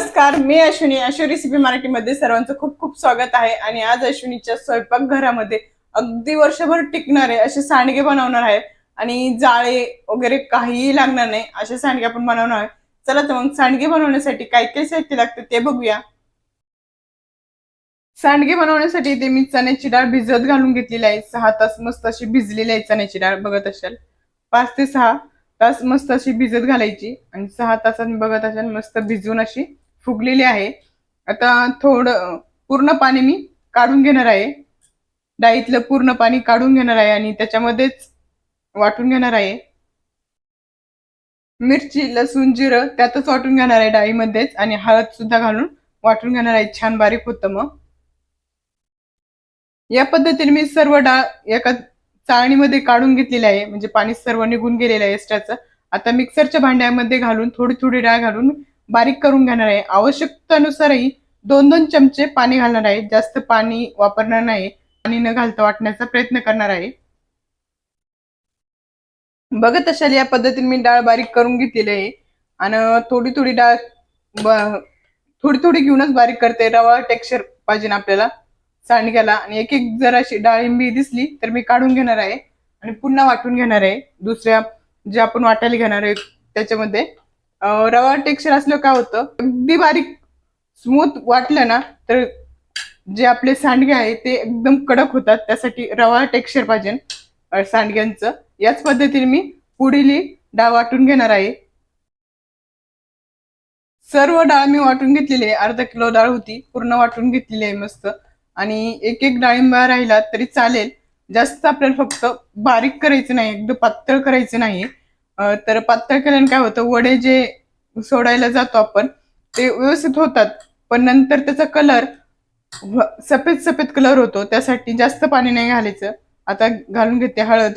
नमस्कार, मी अश्विनी. अश्विनी रेसिपी मराठीमध्ये सर्वांचं खूप खूप स्वागत आहे. आणि आज अश्विनीच्या स्वयंपाकघरामध्ये अगदी वर्षभर टिकणारे असे सांडगे बनवणार आहे. आणि जाळे वगैरे काहीही लागणार नाही असे सांडगे आपण बनवणार आहे. चला तर मग सांडगे बनवण्यासाठी काय काय साहित्य लागतं ते बघूया. सांडगे बनवण्यासाठी इथे मी चण्याची डाळ भिजत घालून घेतलेली आहे. 6 तास मस्त अशी भिजलेली आहे चण्याची डाळ. बघत असाल 5 ते 6 तास मस्त अशी भिजत घालायची आणि 6 तासांनी बघत असाल मस्त भिजून अशी फुगलेली आहे. आता थोडं पूर्ण पाणी मी काढून घेणार आहे. डाळीतलं पूर्ण पाणी काढून घेणार आहे आणि त्याच्यामध्येच वाटून घेणार आहे. मिरची, लसूण, जिरं त्यातच वाटून घेणार आहे डाळीमध्येच आणि हळद सुद्धा घालून वाटून घेणार आहे. छान बारीक होतं मग. या पद्धतीने मी सर्व डाळ एका चाळणीमध्ये काढून घेतलेली आहे. म्हणजे पाणी सर्व निघून गेलेलं आहे एक्स्ट्राचं. आता मिक्सरच्या भांड्यामध्ये घालून थोडी थोडी डाळ घालून बारीक करून घेणार आहे. आवश्यकतेनुसारही 2-2 चमचे पाणी घालणार आहे. जास्त पाणी वापरणार नाही. पाणी न घालता वाटण्याचा प्रयत्न करणार आहे. बघत असाल या पद्धतीने मी डाळ बारीक करून घेतलेली आहे. आणि थोडी थोडी डाळ थोडी थोडी घेऊनच बारीक करते. रवा टेक्स्चर पाहिजे आपल्याला सांडग्याला. आणि एक एक जर अशी डाळिंबी दिसली तर मी काढून घेणार आहे आणि पुन्हा वाटून घेणार आहे. दुसऱ्या जे आपण वाटायला घेणार आहे त्याच्यामध्ये रवा टेक्स्चर असलं काय होतं, अगदी बारीक स्मूथ वाटलं ना तर जे आपले सांडगे आहे ते एकदम कडक होतात. त्यासाठी रवा टेक्स्चर पाहिजे सांडग्यांचं. याच पद्धतीने मी पुढील डाळ वाटून घेणार आहे. सर्व डाळ मी वाटून घेतलेली आहे. अर्धा किलो डाळ होती, पूर्ण वाटून घेतलेली आहे मस्त. आणि एक एक डाळिंबा राहिला तरी चालेल. जास्त आपल्याला फक्त बारीक करायचं नाही, एकदम पातळ करायचं नाही. तर पातळ केल्याने काय होतं, वडे जे सोडायला जातो आपण ते व्यवस्थित होतात, पण नंतर त्याचा कलर सफेद सफेद कलर होतो. त्यासाठी जास्त पाणी नाही घालायचं. आता घालून घेते हळद,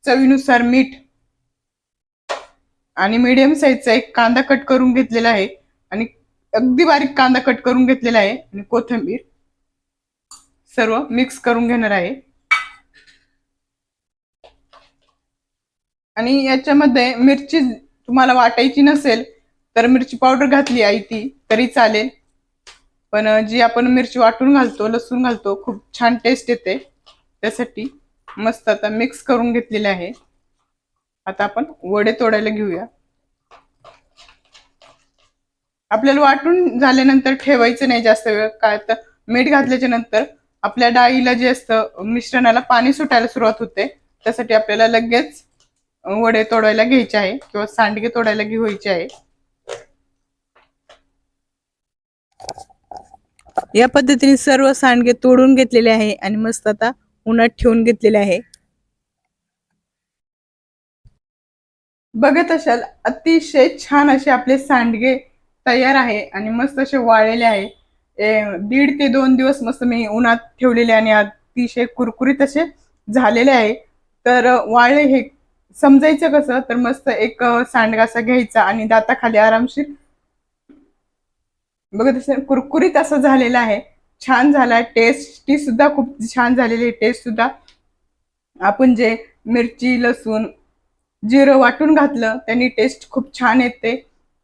चवीनुसार मीठ आणि मीडियम साईजचा एक कांदा कट करून घेतलेला आहे. आणि अगदी बारीक कांदा कट करून घेतलेला आहे आणि कोथिंबीर सर्व मिक्स करून घेणार आहे. आणि याच्यामध्ये मिरची तुम्हाला वाटायची नसेल तर मिरची पावडर घातली आहे ती तरी चालेल. पण जी आपण मिरची वाटून घालतो, लसूण घालतो, खूप छान टेस्ट येते. त्यासाठी मस्त आता मिक्स करून घेतलेले आहे. आता आपण वडे तोडायला घेऊया. आपल्याला वाटून झाल्यानंतर ठेवायचं नाही जास्त वेळ. काय तर मीठ घातल्याच्या नंतर आपल्या डाळीला जे असतं मिश्रणाला पाणी सुटायला सुरुवात होते. त्यासाठी आपल्याला लगेच वडे तोडायला घ्यायचे आहे किंवा सांडगे तोडायला घ्यायचे आहे. या पद्धतीने सर्व सांडगे तोडून घेतलेले आहे आणि मस्त आता उन्हात ठेवून घेतलेले आहे. बघत असाल अतिशय छान असे आपले सांडगे तयार आहे आणि मस्त असे वाळलेले आहे. 1.5 ते 2 दिवस मस्त मी उन्हात ठेवलेले आणि अतिशय कुरकुरीत असे झालेले आहे. तर वाळले हे समजायचं कसं, तर मस्त एक सांडगा असा घ्यायचा आणि दाताखाली आरामशीर बघत असेल कुरकुरीत असं झालेलं आहे. छान झाला. टेस्टी सुद्धा खूप छान झालेली. टेस्ट सुद्धा आपण जे मिरची, लसूण, जिरं वाटून घातलं त्यांनी टेस्ट खूप छान येते.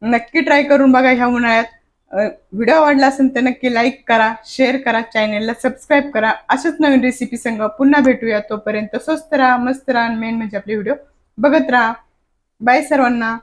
नक्की ट्राय करून बघा ह्या उन्हाळ्यात. व्हिडिओ आवडला असेल तर नक्की लाईक करा, शेअर करा, चॅनेलला सबस्क्राईब करा. अशाच नवीन रेसिपी संग पुन्हा भेटूया. तोपर्यंत स्वस्त राहा, मस्त राहा, मेन म्हणजे आपले व्हिडिओ बघत राहा. बाय सर्वांना.